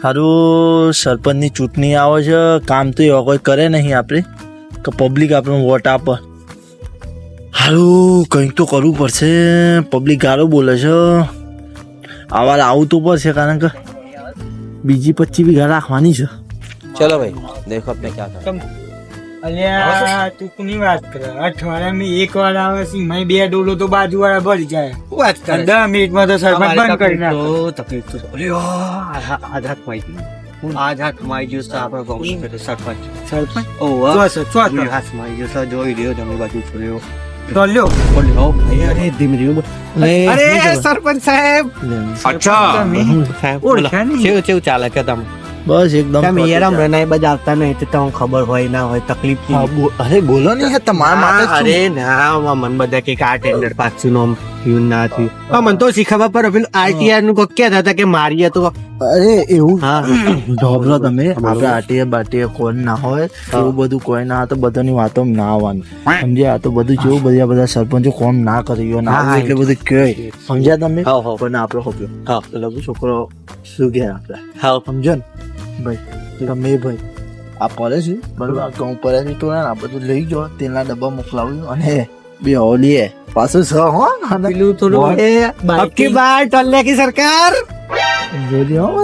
સારું સરપંચની ચૂંટણી આવે છે, કામ તો એવા કોઈ કરે નહીં આપણે કે પબ્લિક આપણને વોટ આપે. સારું કંઈક તો કરવું પડશે. પબ્લિક ગાળો બોલે છે, આવા આવું તો પડશે કારણ કે બીજી 25 વીઘા રાખવાની છે. ચલો ભાઈ દેખો આપણે ક્યાં થાય. અલ્યા તું કોની વાત કરે? અઠવાડિયામાં એક વાર આવે છે, મેં 2 ડોલો તો બાજુ વાળા ભરી જાય. વાત કરે 10 મિનિટમાં તો સરપંચ બંધ કરી નાખે. તો તકલીફ તો આધાર માઈ ગયું તો આપણે ગામનું સરપંચ સરપંચ ઓવા ચોથો હાથમાં આવી ગયો છે. જોઈ રહ્યો જમણી બાજુ છોડ્યો. તો લ્યો. અરે ધીમે ધીમે અરે સરપંચ સાહેબ. તમે ઓળખ્યા નહીં? કેવું કેવું ચાલે કે તમે બસ એકદમ તમે યાર રનાઈ બજાવતા નહીં તો તમને ખબર હોય ના હોય તકલીફ અરે બોલો નહીં હે, તમારા માટે જ છું. અરે ના મન બધા કે આ ટેન્ડર પાછું નામ થયું ના થયું મને તો શીખવા પર પેલું આરટીઆર નું કોક કહેતા હતા કે મારીએ તો અરે એવું હા ઢોબલો તમે આપણે આટીએ બાટીએ કોઈ ના હોય એવું બધું કોઈ ના હોય તો બધાની વાતો ના આવવાનું સમજ્યા. આ તો બધું જેવું બધા સરપંચો કોમ ના કર્યું ના હા, એટલે બધું કહે સમજ્યા તમે. હા, હા. પણ આપડે હોપ્યો હા લઘુ છોકરો શું ઘેર આપડે હા સમજો ને ભાઈ. તમે ભાઈ આ પડે છે બરોબર, આ ઘઉં પડે છે તો આ બધું લઈ જાઓ, તેલના ડબ્બા મોકલાવું અને બે હોલીએ પાછું છ હો અને પેલું થોડું અબકી બાર ટલ્લે કી સરકાર જોજો હો.